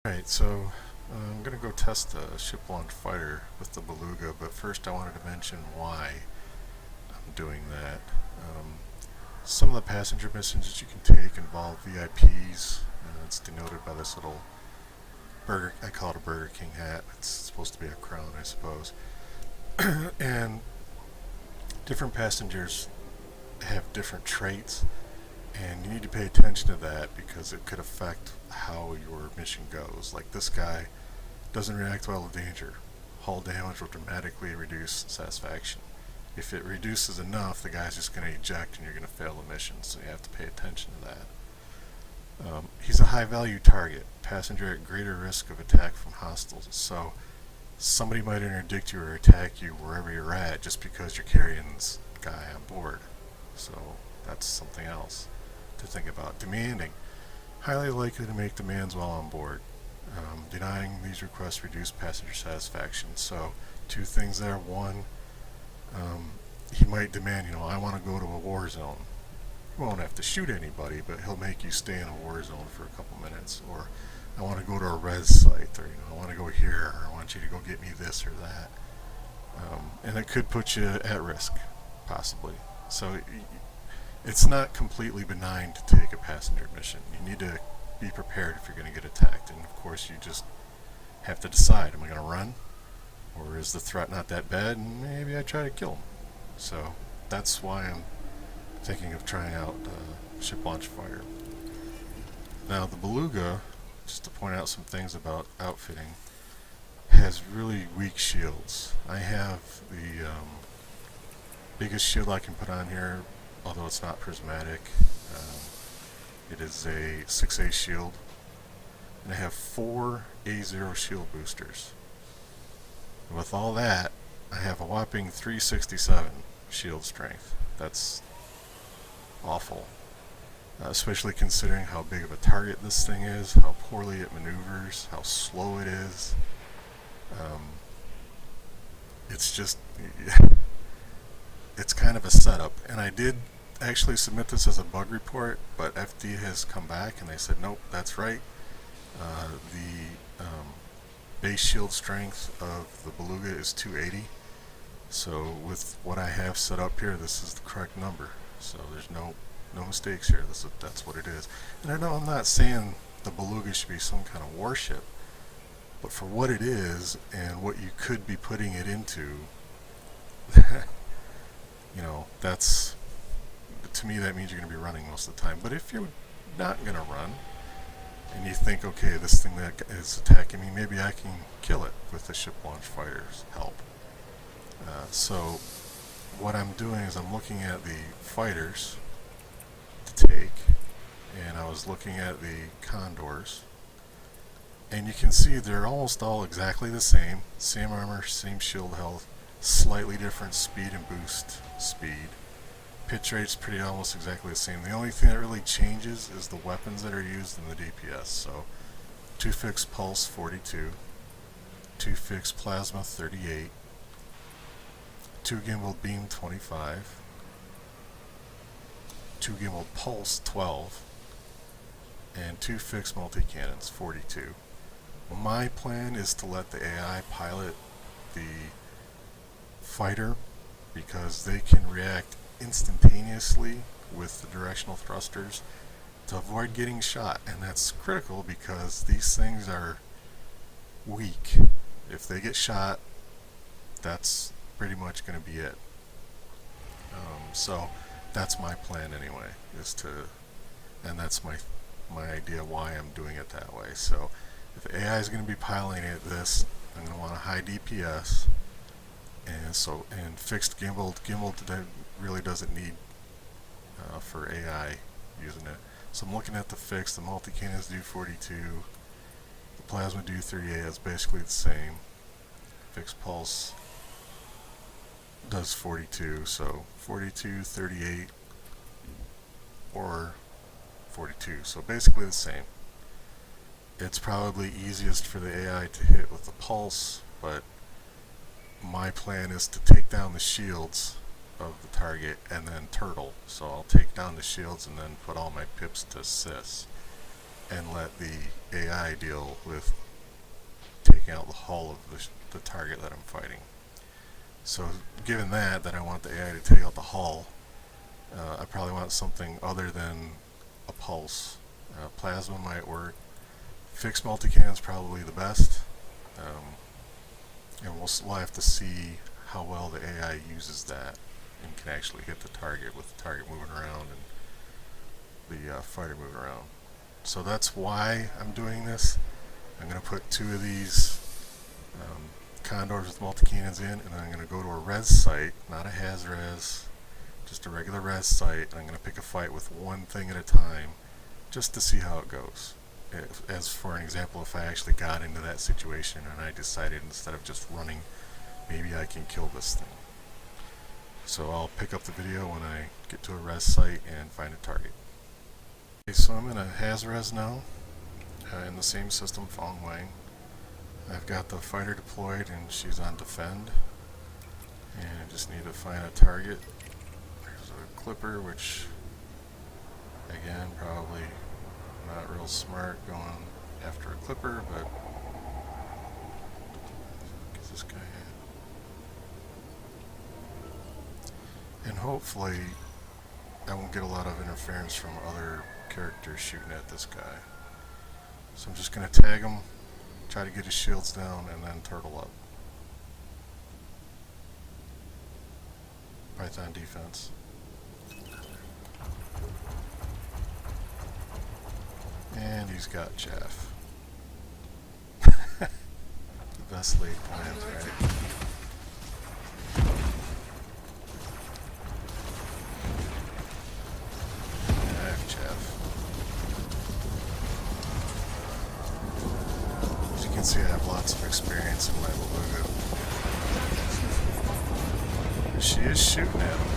Alright, so I'm going to go test the ship launch fighter with the Baluga, but first I wanted to mention why I'm doing that. Um, some of the passenger missions that you can take involve VIPs. It's denoted by this little I call it a Burger King hat. It's supposed to be a crown, I suppose. And different passengers have different traits, and you need to pay attention to that because it could affect how your mission goes. Like this guy doesn't react well to danger. Hull damage will dramatically reduce satisfaction. If it reduces enough, the guy's just going to eject and you're going to fail the mission, so you have to pay attention to that. He's a high value target, passenger at greater risk of attack from hostiles, so somebody might interdict you or attack you wherever you're at just because you're carrying this guy on board. So that's something else to think about. Demanding. Highly likely to make demands while on board. Denying these requests reduce passenger satisfaction. So two things there. One, he might demand, I want to go to a war zone. He won't have to shoot anybody, but he'll make you stay in a war zone for a couple minutes. Or I want to go to a res site, or I want to go here, or I want you to go get me this or that. And it could put you at risk, possibly. So it's not completely benign to take a passenger mission. You need to be prepared if you're going to get attacked, and of course you just have to decide, am I going to run, or is the threat not that bad, and maybe I try to kill him. So that's why I'm thinking of trying out ship launch fighter. Now the Baluga, just to point out some things about outfitting, has really weak shields. I have the biggest shield I can put on here, although it's not prismatic. It is a 6A shield, and I have 4 A0 shield boosters. And with all that, I have a whopping 367 shield strength. That's awful, especially considering how big of a target this thing is, how poorly it maneuvers, how slow it is. It's just, it's kind of a setup, and I did actually submit this as a bug report, but FD has come back and they said nope, that's right. The base shield strength of the Baluga is 280, so with what I have set up here, this is the correct number, so there's no mistakes here. That's what it is. And I know I'm not saying the Baluga should be some kind of warship, but for what it is and what you could be putting it into, that's, to me, that means you're going to be running most of the time. But if you're not going to run, and you think, okay, this thing that is attacking me, maybe I can kill it with the ship launch fighter's help. So what I'm doing is I'm looking at the fighters to take, and I was looking at the Condors, and you can see they're almost all exactly the same armor, same shield health, slightly different speed and boost speed. Pitch rate's pretty almost exactly the same. The only thing that really changes is the weapons that are used in the DPS. So 2 fixed pulse 42, 2 fixed plasma 38, 2 gimbal beam 25, 2 gimbal pulse 12, and 2 fixed multi-cannons 42. My plan is to let the AI pilot the fighter because they can react instantaneously with the directional thrusters to avoid getting shot, and that's critical because these things are weak. If they get shot, that's pretty much going to be it. So that's my plan anyway, and that's my idea why I'm doing it that way. So if the AI is going to be piloting this, I'm going to want a high DPS, and fixed gimbal that really doesn't need for AI using it. So I'm looking at the fixed. The multi-cannons do 42, the plasma do 38. That's basically the same. Fixed pulse does 42, so 42, 38, or 42. So basically the same. It's probably easiest for the AI to hit with the pulse, but my plan is to take down the shields of the target and then turtle. So I'll take down the shields and then put all my pips to sis. and let the AI deal with taking out the hull of the target that I'm fighting. So given that I want the AI to take out the hull, I probably want something other than a pulse. Plasma might work. Fixed multicannon is probably the best. And we'll have to see how well the AI uses that and can actually hit the target with the target moving around and the fighter moving around. So that's why I'm doing this. I'm going to put 2 of these Condors with multi-cannons in, and then I'm going to go to a res site, not a Haz Res, just a regular res site, and I'm going to pick a fight with one thing at a time just to see how it goes. As for an example, if I actually got into that situation and I decided instead of just running, maybe I can kill this thing. So I'll pick up the video when I get to a res site and find a target. Okay, so I'm in a Haz Res now, in the same system, Fong Wang. I've got the fighter deployed and she's on defend, and I just need to find a target. There's a clipper, which again probably not real smart going after a clipper, but get this guy in. And hopefully I won't get a lot of interference from other characters shooting at this guy. So I'm just going to tag him, try to get his shields down, and then turtle up. Python defense. And he's got Jeff. The best laid plans, right? I have Jeff. As you can see, I have lots of experience in my Baluga. She is shooting at him.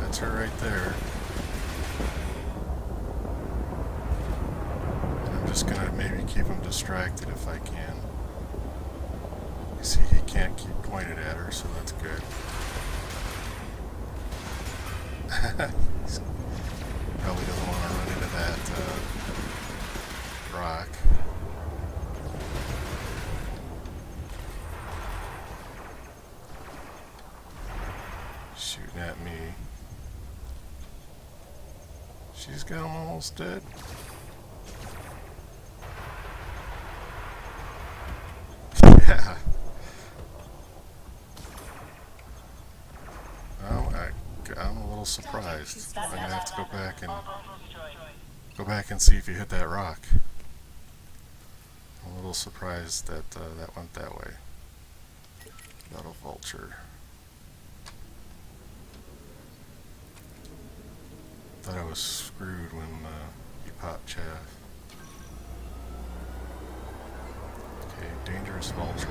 That's her right there. And I'm just gonna maybe keep him distracted if I can. You see, he can't keep pointed at her, so that's good. Probably doesn't want to run into that rock. Shooting at me. She's got him almost dead. Yeah. I'm a little surprised. I'm gonna have to go back and see if you hit that rock. I'm a little surprised that that went that way. Got a Vulture. Thought I was screwed when he popped chaff. Okay, dangerous Vulture.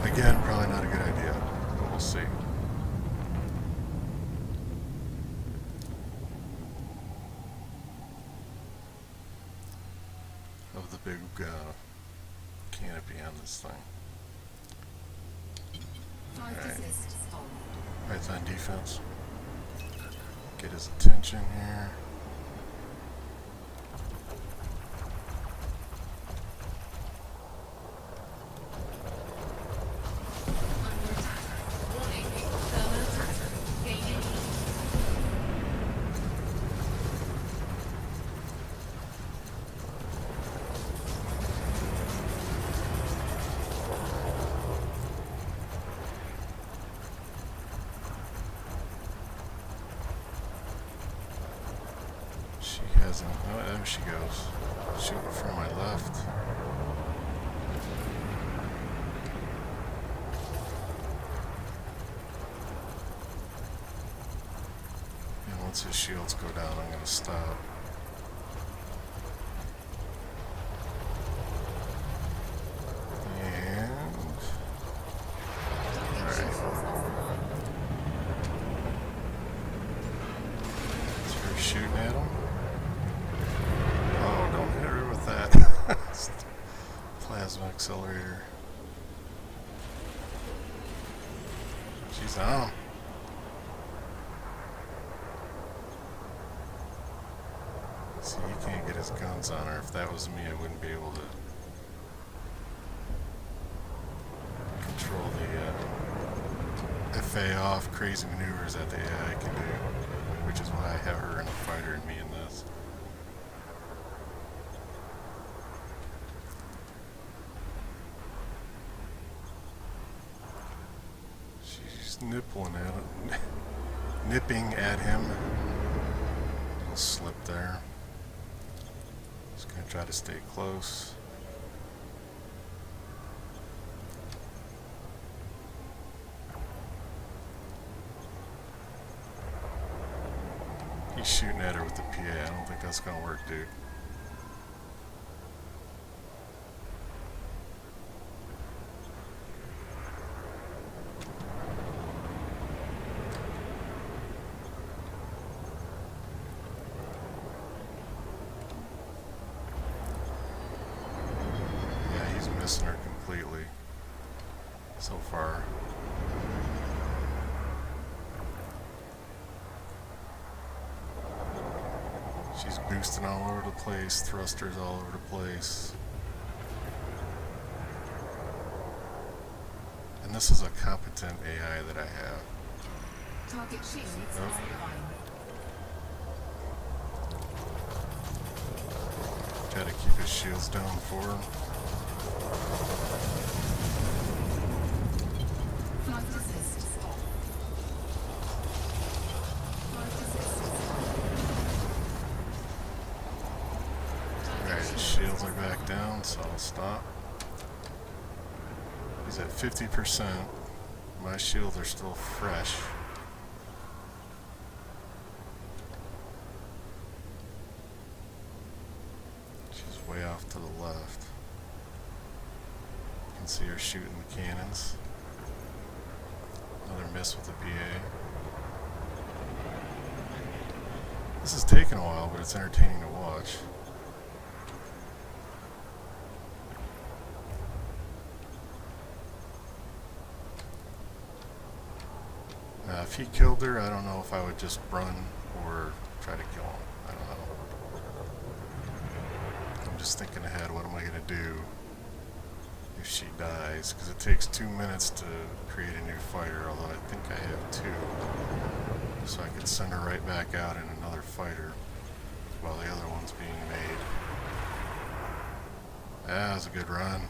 Again, probably not a good idea, but we'll see. Of the big canopy on this thing. Alright. Python defense. Get his attention here. Oh, there she goes. Shooting from my left. And once his shields go down, I'm going to stop. And... alright. So we're shooting at him. Plasma accelerator. She's on. See, he can't get his guns on her. If that was me, I wouldn't be able to control the FA off crazy maneuvers that the AI can do, which is why I have her in the fighter and me in this. She's nipping at him. Little slip there. Just gonna try to stay close. He's shooting at her with the PA. I don't think that's gonna work, dude. Yeah, he's missing her completely so far. She's boosting all over the place, thrusters all over the place. And this is a competent AI that I have. Target shields Try to keep his shields down for her. Flight assist off. Flight assist Alright, his shields are back down, so I'll stop. He's at 50%. My shields are still fresh. She's way off to the left. You can see her shooting the cannons. Another miss with the PA. This is taking a while, but it's entertaining to watch. If he killed her, I don't know if I would just run or try to kill him. I don't know. I'm just thinking ahead, what am I going to do if she dies? Because it takes 2 minutes to create a new fighter, although I think I have 2. So I could send her right back out in another fighter while the other one's being made. That was a good run.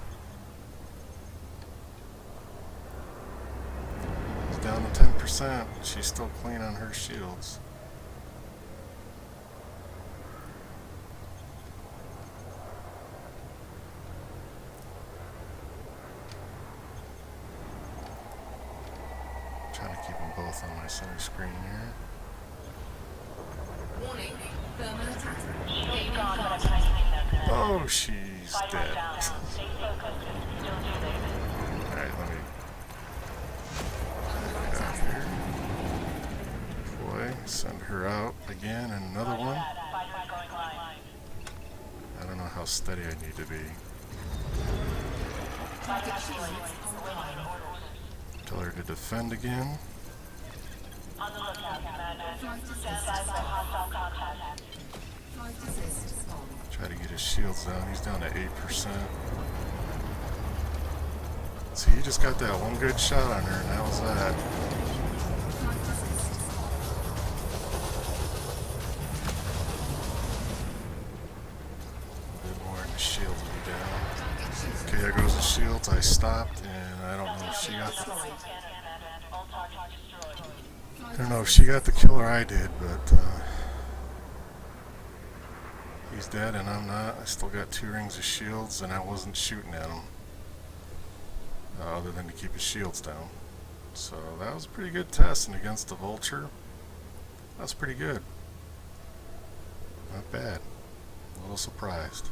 Down to 10%. She's still clean on her shields. Trying to keep them both on my center screen here. warning. Thermal attack. Oh, she's dead. Alright, let me get out here. Boy, send her out again and another one. I don't know how steady I need to be. Target shields online. Tell her to defend again. Flight assist Flight assist on. Try to get his shields down. He's down to 8%. See, he just got that one good shot on her, and that was that. Flight assist A bit more, and the shields will be down. Target shields Okay, there goes the shields. I stopped, and I don't know if she got the... I don't know if she got the killer I did, but he's dead and I'm not. I still got 2 rings of shields, and I wasn't shooting at him other than to keep his shields down. So that was a pretty good test, and against the Vulture, that's pretty good. Not bad. A little surprised.